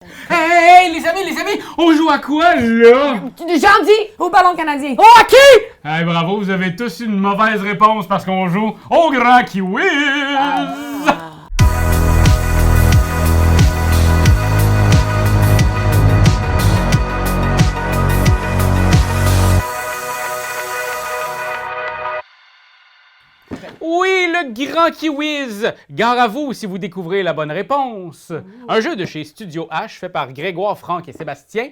Hey, les amis, on joue à quoi, là? Gentil, au ballon canadien. Oh, à qui? Hey, bravo, vous avez tous une mauvaise réponse parce qu'on joue au Grand Kiwi! Oui, le Grand Kiwiz! Gare à vous si vous découvrez la bonne réponse. Un jeu de chez Studio H fait par Grégoire, Franck et Sébastien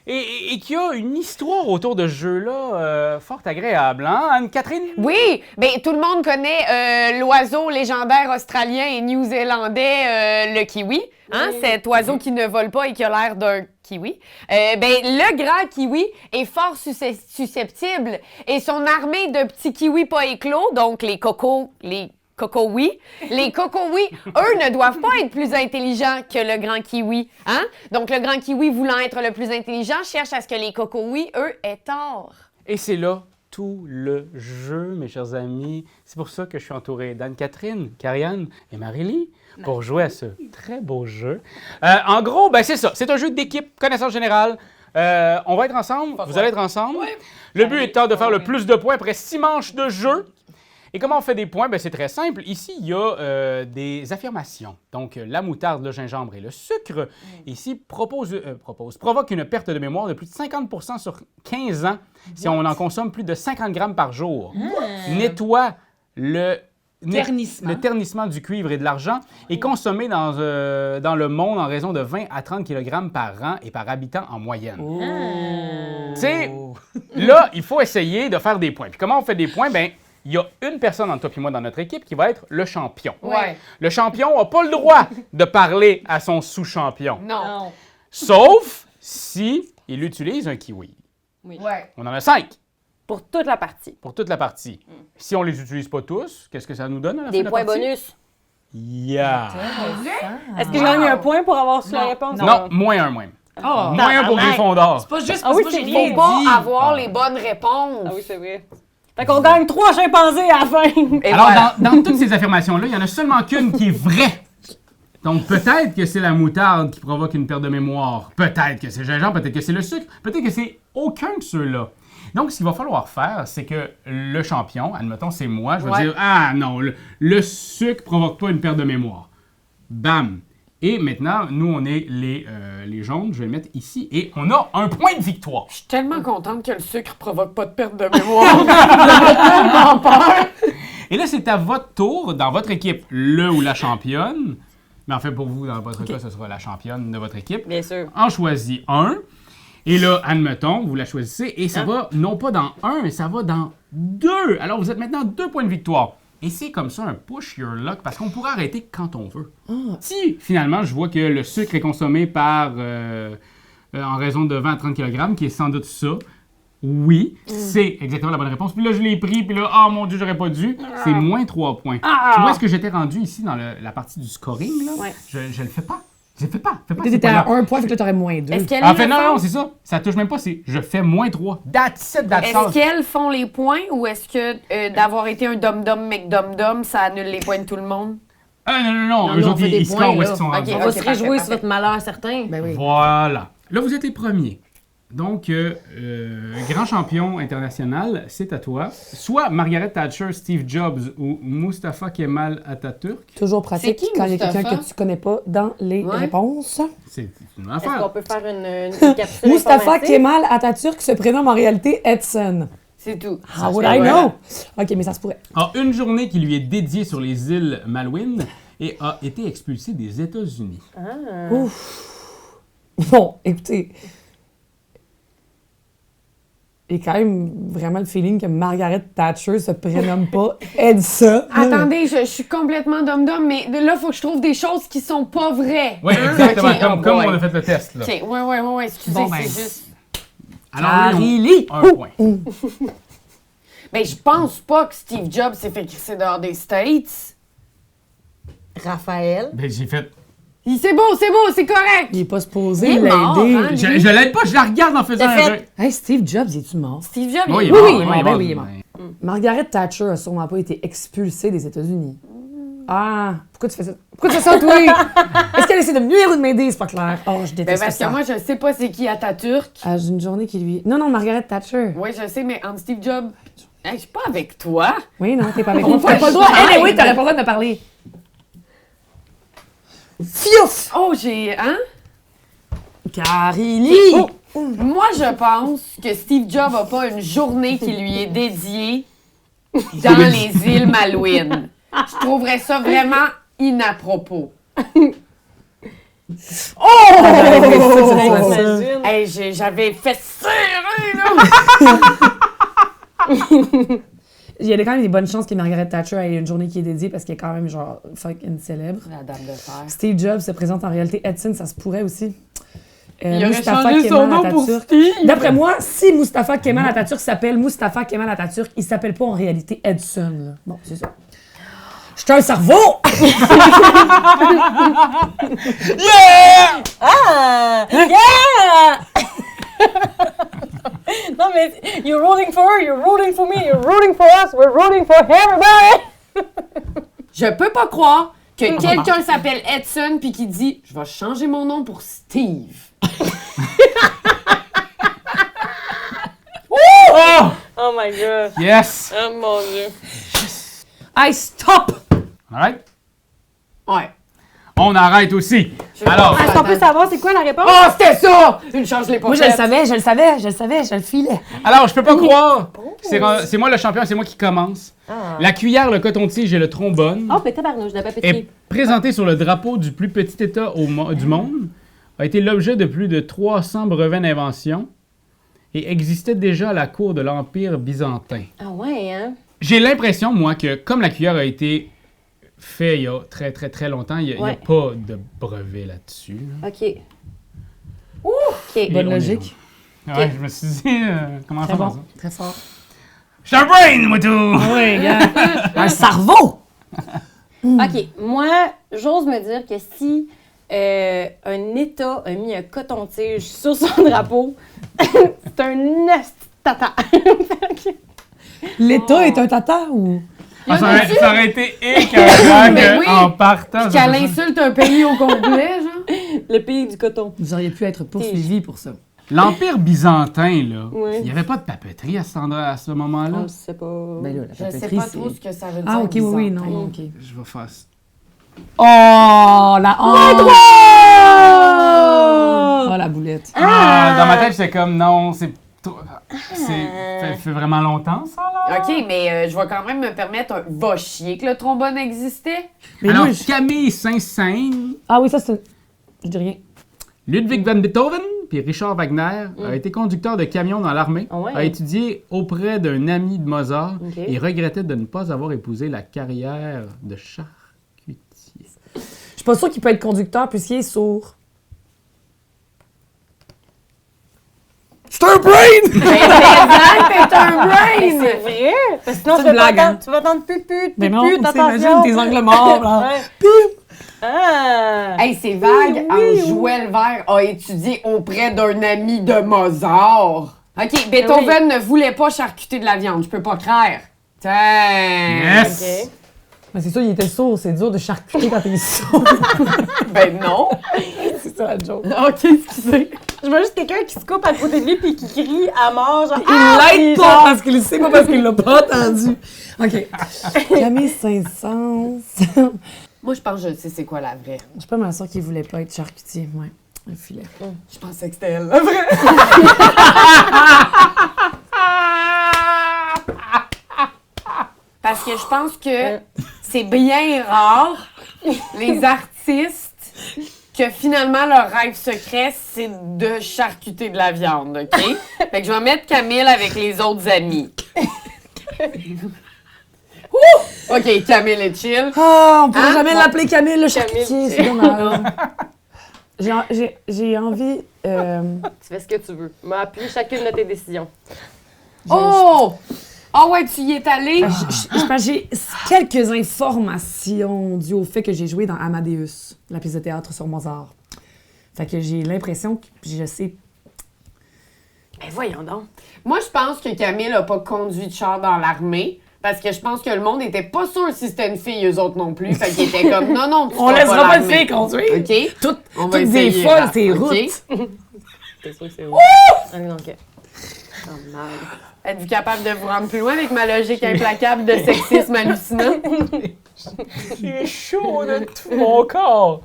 et qui a une histoire autour de ce jeu-là fort agréable, hein, Anne-Catherine? Oui, bien, tout le monde connaît l'oiseau légendaire australien et néo-zélandais, le kiwi. Hein? Oui. Cet oiseau qui ne vole pas et qui a l'air d'un kiwi. Le grand kiwi est fort susceptible et son armée de petits kiwis pas éclos, donc les cocowies, eux ne doivent pas être plus intelligents que le grand kiwi. Hein? Donc, le grand kiwi, voulant être le plus intelligent, cherche à ce que les cocowies, eux, aient tort. Et c'est là tout le jeu, mes chers amis. C'est pour ça que je suis entouré d'Anne-Catherine, Karianne et Marie-Lie pour jouer à ce très beau jeu. En gros, ben c'est ça. C'est un jeu d'équipe, connaissance générale. On va être ensemble, vous allez être ensemble. Oui. Le but étant de faire le plus de points après 6 manches de jeu. Et comment on fait des points? Ben, c'est très simple. Ici, il y a des affirmations. Donc, la moutarde, le gingembre et le sucre, ici, provoque une perte de mémoire de plus de 50% sur 15 ans si on en consomme plus de 50 grammes par jour. Nettoie le ternissement du cuivre et de l'argent est consommé dans le monde en raison de 20 à 30 kg par an et par habitant en moyenne. Tu sais, là, il faut essayer de faire des points. Puis comment on fait des points? Ben, il y a une personne entre toi et moi dans notre équipe qui va être le champion. Ouais. Le champion n'a pas le droit de parler à son sous-champion. Non. Sauf si il utilise un kiwi. Oui. Ouais. On en a 5. Pour toute la partie. Pour toute la partie. Si on ne les utilise pas tous, qu'est-ce que ça nous donne à la fin Des de la points partie? bonus. Yeah! Est-ce que j'ai gagné un point pour avoir su la réponse? Non, moins un même. Oh, Moins un pour Gryffondor. c'est pas juste Ah oui, parce que c'est j'ai bien rien Faut dit. pas avoir les bonnes réponses. Ah oui, c'est vrai. Fait qu'on gagne 3 chimpanzés à la fin. Et Alors, voilà. dans toutes ces affirmations-là, il n'y en a seulement qu'une qui est vraie. Donc, peut-être que c'est la moutarde qui provoque une perte de mémoire. Peut-être que c'est le gingembre, peut-être que c'est le sucre, peut-être que c'est aucun de ceux-là. Donc, ce qu'il va falloir faire, c'est que le champion, admettons, c'est moi, je vais dire « Ah non, le sucre provoque pas une perte de mémoire. » Bam! Et maintenant, nous, on est les jaunes. Je vais le mettre ici. Et on a un point de victoire. Je suis tellement contente que le sucre provoque pas de perte de mémoire. J'ai tellement peur. Et là, c'est à votre tour, dans votre équipe, le ou la championne. Mais en fait, pour vous, dans votre cas, ce sera la championne de votre équipe. Bien sûr. En choisit un. Et là, admettons, vous la choisissez. Et ça va, non pas dans un, mais ça va dans 2. Alors, vous êtes maintenant 2 points de victoire. Et c'est comme ça un push your luck, parce qu'on pourra arrêter quand on veut. Si, finalement, je vois que le sucre est consommé par, en raison de 20 à 30 kg, qui est sans doute ça, oui, c'est exactement la bonne réponse. Puis là, je l'ai pris, puis là, oh mon Dieu, j'aurais pas dû. C'est moins 3 points. Tu vois ce que j'étais rendu ici dans la partie du scoring, là? Ouais. Je le fais pas. Je le fais pas. T'étais à 1 point, fait que là, t'aurais moins 2. Est-ce qu'elles En fait, le non, font? c'est ça. Ça touche même pas, c'est je fais moins 3. That's it, that's Est-ce all. qu'elles font les points ou est-ce que d'avoir été un dom-dom McDom-dom, ça annule les points de tout le monde? Non. Eux on autres, fait des ils points, scorent où là. est-ce qu'ils sont rendus. Ok. On va se réjouir parfait. sur votre malheur certain. Ben oui. Voilà. Là, vous êtes les premiers. Donc, grand champion international, c'est à toi. Soit Margaret Thatcher, Steve Jobs ou Mustafa Kemal Atatürk. Toujours pratique C'est qui, quand il y a quelqu'un Mustafa? que tu connais pas dans les réponses. C'est une Est-ce qu'on affaire. peut faire une capsule Mustafa informatique? Kemal Atatürk se prénomme en réalité Edson. C'est tout. How would I know? OK, mais ça se pourrait. A une journée qui lui est dédiée sur les îles Malouines et a été expulsé des États-Unis. Bon, écoutez... J'ai quand même vraiment le feeling que Margaret Thatcher se prénomme pas Edson. Attendez, je suis complètement dom-dom, mais là, il faut que je trouve des choses qui sont pas vraies. Oui, exactement. Ok, Comme boy. on a fait le test. Là. OK, ouais, excusez, Bon, ben, c'est juste... Alors, Marie-Lie. un point. Mais je pense pas que Steve Jobs s'est fait crisser dehors des States. Raphaël. Ben, j'ai fait... C'est beau, c'est correct. Il est pas supposé Il est mort, l'aider. hein? Je l'aide pas, je la regarde en faisant T'as un fait- jeu. Hey, Steve Jobs, es-tu mort? Steve Jobs, Oui, il il est est mort. mort. oui, il est mort. Margaret Thatcher a sûrement pas été expulsée des États-Unis. Ah, pourquoi tu fais ça? Pourquoi tu fais ça, toi? Est-ce qu'elle essaie de me nuire ou de m'aider? C'est pas clair. Oh, je Ben déteste parce ça. que moi, je sais pas c'est qui Atatürk. Ah, j'ai une journée qui lui... Non, Margaret Thatcher. Oui, je sais, mais entre Steve Jobs... Hey, je suis pas avec toi. Oui, non, t'es pas avec On moi. va T'as pas le droit. changer. Eh oui, t'aurais pas le droit de me parler. Fiouf! Oh, j'ai... Hein? Carili! Moi, je pense que Steve Jobs a pas une journée qui lui est dédiée dans les îles Malouines. Je trouverais ça vraiment inapropos. Imagine. Hey, j'avais fait serrer, là! Il y a quand même des bonnes chances que Margaret Thatcher ait une journée qui est dédiée parce qu'elle est quand même genre fucking célèbre. La dame de fer. Steve Jobs se présente en réalité Edson, ça se pourrait aussi. Il aurait Mustafa changé son Kemal nom pour Atatürk. Steve. D'après moi, si Mustafa Kemal Atatürk s'appelle Mustafa Kemal Atatürk, il s'appelle pas en réalité Edson. Là. Bon, c'est ça. Je suis un cerveau! Ah! Yeah! Non, mais you're rooting for her, you're rooting for me, you're rooting for us, we're rooting for everybody! Je peux pas croire que quelqu'un s'appelle Edson puis qui dit « Je vais changer mon nom pour Steve. Oh my god. Yes! Oh mon dieu. I stop! All right? » Ouais. On arrête aussi. Alors, Est-ce qu'on peut savoir c'est quoi la réponse? Oh, c'était ça! Une chance, je l'ai pas Moi, je le faite. savais, je le filais. alors, je peux pas croire. C'est moi le champion, c'est moi qui commence. La cuillère, le coton-tige et le trombone, Oh, ben tabarnouche, je l'avais pas est pété. présenté sur le drapeau du plus petit État du monde, a été l'objet de plus de 300 brevets d'invention et existait déjà à la cour de l'Empire byzantin. Ah ouais, hein? J'ai l'impression, moi, que comme la cuillère a été fait il y a très, très, très longtemps, il n'y a Ouais. pas de brevet là-dessus. là. OK. OK. Et Bonne on est logique. bon. Ouais, je me suis dit, comment Très ça bon, très fort. Je suis un brain, moi, tout! Oui, gars. Un cerveau! OK. Moi, j'ose me dire que si un État a mis un coton-tige sur son drapeau, c'est un esti tata. L'État est un tata ou... Ah, ça aurait été écœurant Mais oui. en partant. ça Qu'elle fait ça. insulte un pays au complet, genre. Le pays du coton. Vous auriez pu être poursuivi pour ça. L'Empire byzantin, là, Ouais. il n'y avait pas de papeterie à ce moment-là. On sait pas. Ben là, la Je sais papeterie, pas c'est... trop ce que ça veut dire. Ah, ok, oui, oui, non, byzantin. non, ok. Je vais faire ça. Oh, la honte! Oh, la boulette. Dans ma tête, j'étais comme, non, c'est fait vraiment longtemps, ça, là. OK, mais je vais quand même me permettre un va chier que le trombone existait. Mais Alors, moi, Camille Saint-Saëns, Ah oui, ça, c'est... Je dis rien. Ludwig van Beethoven puis Richard Wagner a été conducteur de camion dans l'armée, Ah ouais? a étudié auprès d'un ami de Mozart Ok. et regrettait de ne pas avoir épousé la carrière de charcutier. Je suis pas sûre qu'il peut être conducteur puisqu'il est sourd. C'est un brain! Mais t'es un Mais brain! c'est vrai! Parce que sinon, C'est tu une blague, hein? vas entendre pupu, Mais non, pupu, t'imagines tes angles morts, là. Ouais. Ah! Hey, c'est vague. En Joël Vert a étudié auprès d'un ami de Mozart. OK, Beethoven ne voulait pas charcuter de la viande. Je peux pas croire. Tiens. Yes! OK. Mais c'est sûr, il était sourd. C'est dur de charcuter quand t'es sourd. Ben non. C'est ça, la joke. OK, excusez. Je vois juste quelqu'un qui se coupe à côté de lui puis qui crie à mort, genre. Il l'aide puis pas genre- parce qu'il sait pas parce qu'il l'a pas entendu. OK. Camille Saint-Saëns. Moi, je pense que je sais c'est quoi la vraie. Je suis pas mal sûre qu'il voulait pas être charcutier. Ouais, un filet. Je pensais que c'était elle, la vraie. Parce que je pense que c'est bien rare, les artistes, que finalement leur rêve secret, c'est de charcuter de la viande, OK? Fait que je vais mettre Camille avec les autres amis. Ouh! OK, Camille est chill. Ah, on pourrait Hein? jamais Bon. l'appeler Camille le charcutier. Camille. C'est dommage. J'ai envie... Tu fais ce que tu veux. Mais appuie chacune de tes décisions. Oh! Ah ouais, tu y es allé? Je pense que j'ai quelques informations dues au fait que j'ai joué dans Amadeus, la pièce de théâtre sur Mozart. Fait que j'ai l'impression que je sais... Ben voyons donc. Moi, je pense que Camille n'a pas conduit de char dans l'armée Parce que je pense que le monde était pas sûr si c'était une fille, eux autres non plus. Fait qu'ils étaient comme, non, tu On seras laissera pas de l'armée. filles conduire. OK? Toutes, On va toutes des essayer, folles, Raph, ces OK? routes. T'es sûr que c'est où? Ah non, ok. Oh, merde. Êtes-vous capable de vous rendre plus loin avec ma logique implacable de sexisme hallucinant? J'ai chaud de tout mon corps.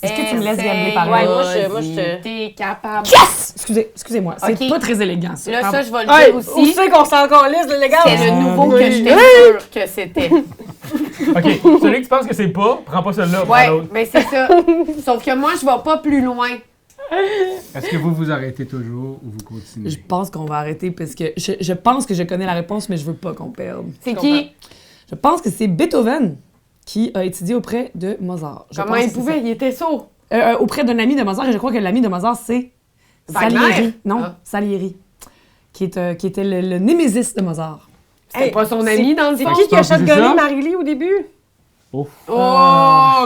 Est-ce que tu me laisses gagner par Ouais, là? moi, je te... T'es capable. Yes! Excusez-moi, c'est Ok. pas très élégant, ça. Là, ça, je vais le Hey, dire où aussi. c'est qu'on s'en calisse, l'élégance? C'est le nouveau que oui. j'étais sûre que c'était. OK, celui que tu penses que c'est pas, prends pas celui-là, prends Ouais, l'autre. mais c'est ça. Sauf que moi, je vais pas plus loin. Est-ce que vous vous arrêtez toujours ou vous continuez? Je pense qu'on va arrêter parce que je pense que je connais la réponse, mais je veux pas qu'on perde. C'est qui? Je pense que c'est Beethoven qui a étudié auprès de Mozart. Je Comment pense il que c'est pouvait? Il était sourd. ça. Auprès d'un ami de Mozart, et je crois que l'ami de Mozart, c'est Wagner? Salieri. Non, Ah. Salieri. Qui était le némésis de Mozart. C'était pas son ami, dans le C'est fond. qui a penses que c'est shotgunné ça? Marie-Lee au début? Oh,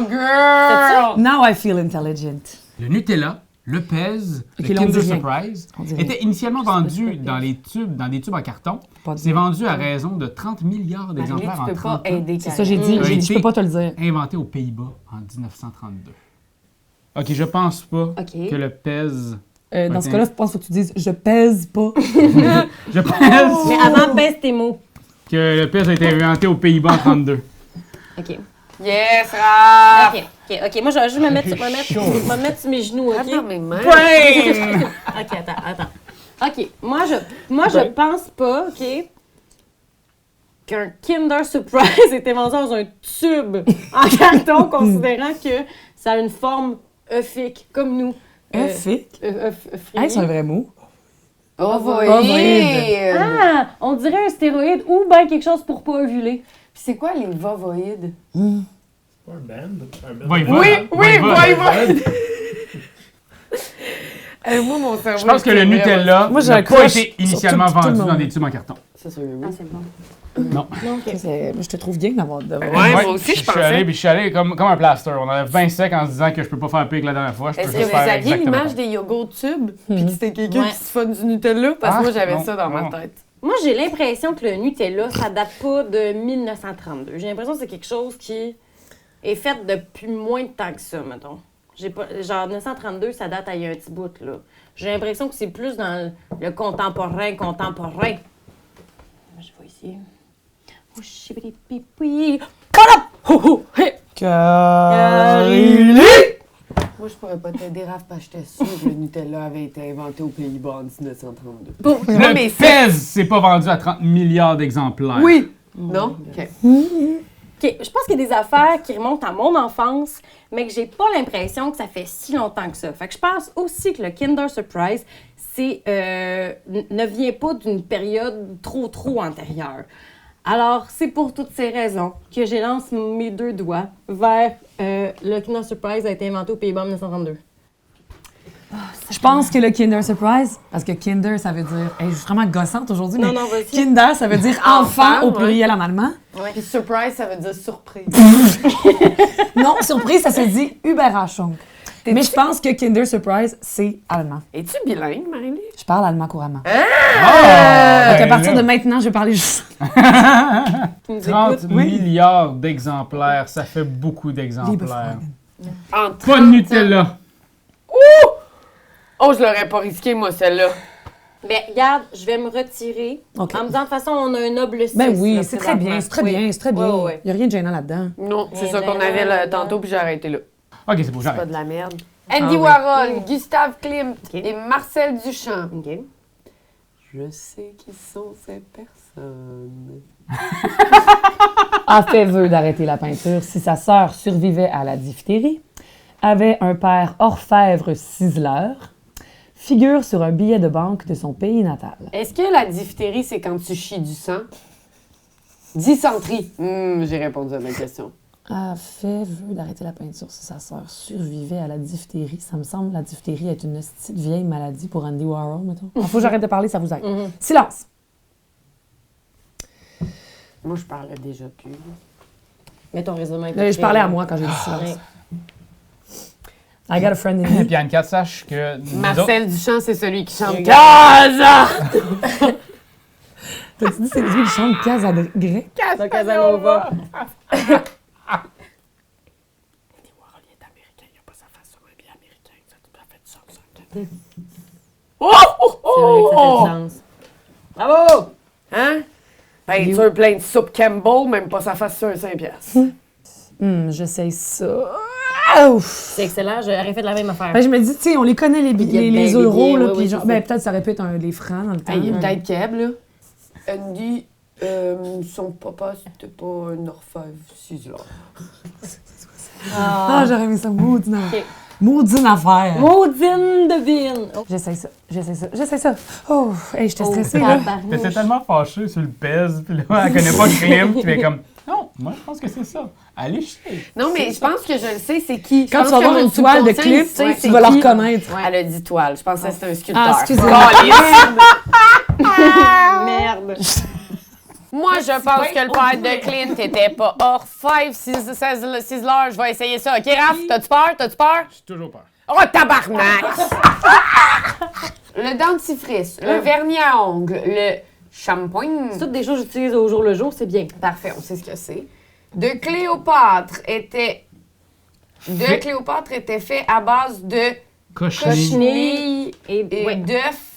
girl! Now I feel intelligent. Le Nutella, le Pez, Ok, le là, on dit Kinder rien. Surprise On dit rien. était initialement vendu dans des tubes en carton. Pas de C'est bien. vendu à raison de 30 milliards Marie-Lee, d'exemplaires en tu peux 30 pas ans. aider C'est ça, j'ai dit. Mm. J'ai dit, je peux pas te le dire. Inventé aux Pays-Bas en 1932. OK, je pense pas OK. que le Pez... Dans ce Ok. cas-là, je pense que tu dises je pèse pas. Je pense Mais avant, pèse tes mots. que le Pez a été inventé aux Pays-Bas en 32. OK. Yes, Raph! OK. Moi, je vais juste me mettre sur mes genoux, OK? Attends, mes mains. Brain! OK, attends. OK, moi, je pense pas, OK, qu'un Kinder Surprise était vendu dans un tube en carton, considérant que ça a une forme œuffique, comme nous. Effique. Frier. Hey, c'est un vrai mot. Ovoïde! Ah! On dirait un stéroïde ou bien quelque chose pour pas ovuler. Puis c'est quoi les vovoïdes? Pas un band. Va y va. Oui, oui, Va y va. Moi, mon cerveau. Je pense que le est Nutella Moi, j'ai n'a un pas crush été sur initialement tout le vendu monde. dans des tubes en carton. C'est sûr, oui. c'est bon. Non. Je te trouve bien d'avoir de. Ouais, moi aussi, je pensais. Je suis allé comme un plaster. On avait 20 secs en se disant que je peux pas faire pire que la dernière fois. Je peux Est-ce que juste vous faire aviez exactement l'image des yogourts tubes? Puis que c'était quelqu'un Ouais. qui se fonne du Nutella? Parce que Ah, moi, j'avais non, ça dans ma non. tête. Moi, j'ai l'impression que le Nutella, ça date pas de 1932. J'ai l'impression que c'est quelque chose qui est fait depuis moins de temps que ça, mettons. Genre, 1932, ça date à il y a un petit bout, là. J'ai l'impression que c'est plus dans le contemporain. Je vois ici. Oh, chibidipipi. Voilà! Ho, ho, hé! Carilli! Moi, je pourrais pas t'aider, Raph, parce que j'étais sûre que le Nutella avait été inventé aux Pays-Bas en 1932. Bon, Le mais Pez, c'est pas vendu à 30 milliards d'exemplaires. Oui! Non? OK. OK, je pense qu'il y a des affaires qui remontent à mon enfance, mais que j'ai pas l'impression que ça fait si longtemps que ça. Fait que je pense aussi que le Kinder Surprise, ne vient pas d'une période trop antérieure. Alors, c'est pour toutes ces raisons que j'ai lancé mes deux doigts vers le Kinder Surprise a été inventé aux Pays-Bas en 1932. Je pense que le Kinder Surprise, parce que Kinder, ça veut dire. Hey, je suis vraiment gossante aujourd'hui, mais. Non, vas-y. Kinder, ça veut dire enfant au ouais. pluriel en allemand. Puis surprise, ça veut dire surprise. Non, surprise, ça se dit Überraschung. Mais je pense que Kinder Surprise, c'est allemand. Es-tu bilingue, Marie-Lee? Je parle allemand couramment. Ah! Donc, à partir de maintenant, je vais parler juste. 30 milliards d'exemplaires, ça fait beaucoup d'exemplaires. Entre Pas de Nutella. Oh, je l'aurais pas risqué, moi, celle-là. Mais regarde, je vais me retirer OK. en me disant de toute façon, on a un noble 6. Ben oui, là, c'est très bien, c'est très Oui. bien, c'est très bien. Ouais, ouais. Il n'y a rien de gênant là-dedans. Non, c'est Mais ça qu'on ben, avait là, ben, tantôt, puis j'ai arrêté là. OK, c'est beau, Pas j'arrête. de la merde. Andy oui. Warhol, Gustave Klimt OK. et Marcel Duchamp. OK. Je sais qui sont ces personnes. A fait vœu d'arrêter la peinture si sa sœur survivait à la diphtérie, avait un père orfèvre ciseleur, figure sur un billet de banque de son pays natal. Est-ce que la diphtérie, c'est quand tu chies du sang? Dysenterie. J'ai répondu à ma question. A fait vœu d'arrêter la peinture si sa sœur survivait à la diphtérie. Ça me semble la diphtérie est une petite vieille maladie pour Andy Warhol, mettons. Il faut que j'arrête de parler, ça vous aide. Silence! Moi, je parlais déjà plus. Mets ton résumé. Je parlais à moi quand j'ai dit silence. I got a friend in me. Puis Anne-Cat, sache que nous autres- Marcel Duchamp, c'est celui qui chante Gaza! T'as-tu dit c'est lui qui chante Casanova? Dans Casanova. Oh! C'est vrai que ça fait du sens. Bravo! Hein? Ben, tu veux plein de soupe Campbell, même pas sa face sur un 5 piastres. J'essaye ça. Ah, ouf! C'est excellent, j'aurais fait la même affaire. Ben, je me dis, tu sais, on les connaît, les les euros, billets, là, oui, puis oui, genre, c'est ben, ça. peut-être ça aurait pu être les francs dans le temps. Il y a peut-être Keb, là. Andy, son papa, c'était pas un orfèvre ciseleur. Ah, j'aurais aimé ça, maudine affaire. Ok. Maudine affaire. Maudine devine! Oh, J'essaye ça. Oh, hey, j'étais stressée, là. T'étais tellement fâché sur le pèse, puis là, elle connaît pas Klim, tu fais comme, non, moi, je pense que c'est ça. Allez chier. Non, mais je pense que je le sais, c'est qui. Quand tu vas voir une toile de clip, tu vas la reconnaître. Elle a dit toile. Je pensais que c'était un sculpteur. Ah, excusez-moi. merde! Moi, je pense que le père de Clint était pas orfèvre, 6 heures. Je vais essayer ça. OK, Raph, t'as-tu peur? J'ai toujours peur. Oh, tabarnak! Le dentifrice, le vernis à ongles, le shampoing. C'est toutes des choses que j'utilise au jour le jour, c'est bien. Parfait, on sait ce que c'est. De Cléopâtre était fait à base de cochenille Et ouais. d'œufs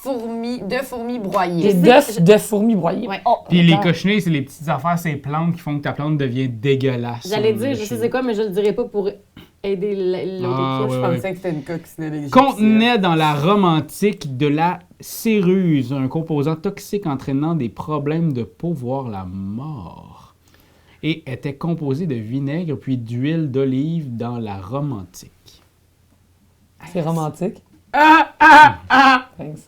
fourmis Des broyés. d'œufs de fourmis broyés. Ouais. Puis les cochenilles, c'est les petites affaires, ces plantes qui font que ta plante devient dégueulasse. J'allais dire, je sais c'est quoi, mais je le dirais pas pour aider l'autre Ah, équipe. ouais, Je ouais. pensais que c'était une coccinelle égyptienne. Contenait dans la Rome antique de la céruse, un composant toxique entraînant des problèmes de peau, voire la mort. Et était composé de vinaigre puis d'huile d'olive dans la Rome antique. C'est romantique. Thanks.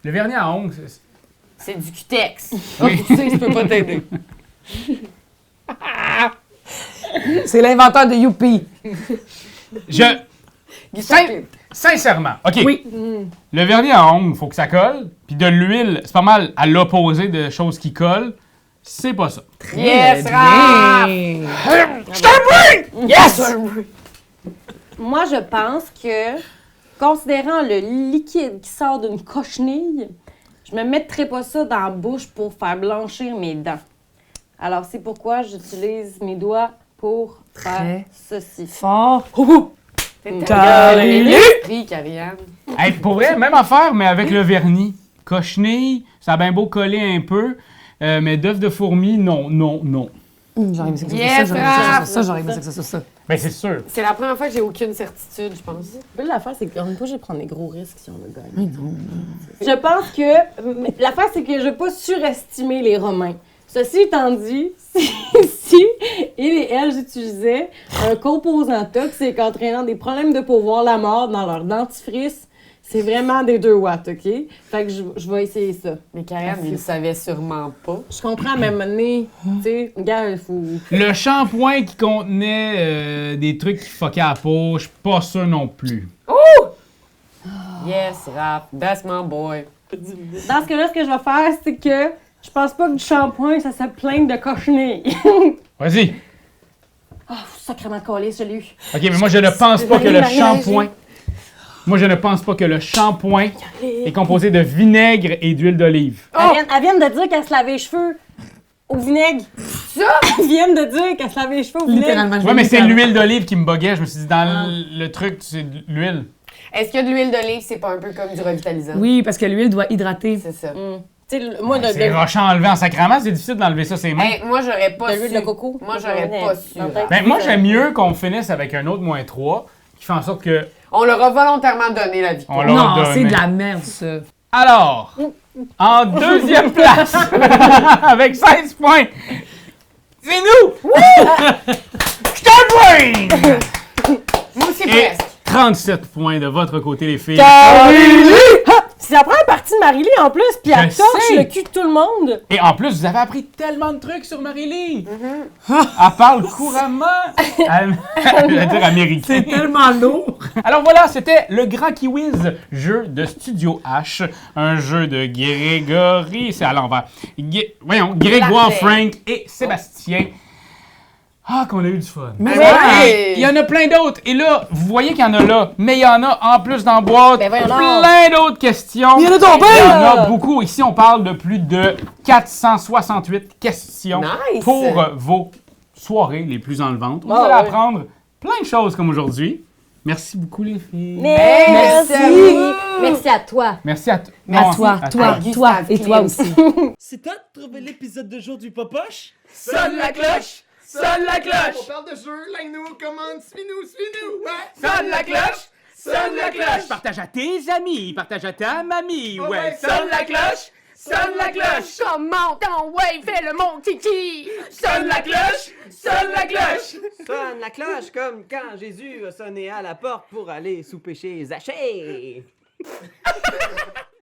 Le vernis à ongles, C'est du cutex. Oui. Tu sais, je peux pas t'aider. C'est l'inventeur de Youpi. Sincèrement, OK. Oui. Le vernis à ongles, il faut que ça colle. Puis de l'huile, c'est pas mal à l'opposé de choses qui collent. C'est pas ça. Yes, Raph! Yes! Moi, je pense que, considérant le liquide qui sort d'une cochenille, je me mettrais pas ça dans la bouche pour faire blanchir mes dents. Alors, c'est pourquoi j'utilise mes doigts pour faire ceci. Fort. T'as l'esprit, Karianne. Hey, pour vrai, même affaire, mais avec le vernis. Cochenille, ça a bien beau coller un peu, mais d'œufs de fourmi, non. J'aurais aimé ça que ça Yes, soit ça. J'aurais aimé ça que ça soit ça. Ben, c'est sûr. C'est la première fois que j'ai aucune certitude, je pense. Là, l'affaire, c'est qu'on n'est pas obligé de prendre des gros risques si on le gagne. Je pense que l'affaire, c'est que je ne veux pas surestimer les Romains. Ceci étant dit, si il et elle utilisaient un composant toxique entraînant des problèmes de peau, voire la mort dans leur dentifrice, c'est vraiment des 2 watts, OK? Fait que je vais essayer ça. Mais Karianne, il le savait sûrement pas. Je comprends, mais à un moment donné, tu sais, gars, il faut... Le shampoing qui contenait des trucs qui fuckaient la peau, je suis pas sûr non plus. Yes, Raph, that's my boy. Dans ce cas-là, ce que je vais faire, c'est que je pense pas que du shampoing, ça se plaindre de cochenille. Vas-y. Oh, sacrément collé, je l'ai eu. OK, mais moi, je ne pense pas que le shampoing... Moi, je ne pense pas que le shampoing est composé de vinaigre et d'huile d'olive. Elle vient de dire qu'elle se lavait les cheveux au vinaigre. Ça? Elle vient de dire qu'elle se lavait les cheveux au vinaigre. Littéralement. Ouais, mais c'est l'huile d'olive qui me buguait. Je me suis dit, dans le truc, c'est de l'huile. Est-ce que de l'huile d'olive, c'est pas un peu comme du revitalisant? Oui, parce que l'huile doit hydrater. C'est ça. Tu sais, moi, C'est rochant enlevé en sacrament, c'est difficile d'enlever ça ses mains. Hey, moi, j'aurais pas de su. l'huile de coco. Moi, j'aurais pas su. Raph. Ben, moi, j'aime mieux qu'on finisse avec un autre -3 qui fait en sorte que... On leur a volontairement donné la victoire. On leur a Non, donné. c'est de la merde, ça. Alors, en deuxième place, avec 16 points, c'est nous! Je te pointe! Moi aussi, Et presque. 37 points de votre côté, les filles. C'est la première partie de Marie-Lie en plus, puis elle Je torche sais. le cul de tout le monde. Et en plus, vous avez appris tellement de trucs sur Marie-Lie. Elle parle couramment. Je vais dire américain. C'est tellement lourd. Alors voilà, c'était le Grand Kiwiz, jeu de Studio H, un jeu de Grégory, c'est à l'envers. Grégoire, Parfait. Frank et Sébastien. Ah, qu'on a eu du fun. Mais ouais. Il y en a plein d'autres. Et là, vous voyez qu'il y en a là, mais il y en a en plus dans la boîte Ben voyons donc. plein d'autres questions. Il y en a donc Il y en bien! a beaucoup. Ici, on parle de plus de 468 questions Nice. pour vos soirées les plus enlevantes. Vous Ah, allez ouais. apprendre plein de choses comme aujourd'hui. Merci beaucoup, les filles. Merci! Merci à toi. Merci à, À toi, toi Gustave et toi Klimt. aussi. C'est toi de trouver l'épisode de jour du Popoche? Sonne la cloche! Sonne la cloche! On parle de jeu, like-nous, commande, suis-nous, ouais! Sonne la cloche! Sonne la cloche! Partage à tes amis, partage à ta mamie, Oh ouais! ouais, Sonne la cloche! Sonne la cloche! Comment ton ouais, fais le mon kiki! Sonne la cloche! Sonne la cloche! Sonne la cloche comme quand Jésus a sonné à la porte pour aller souper chez Zachée.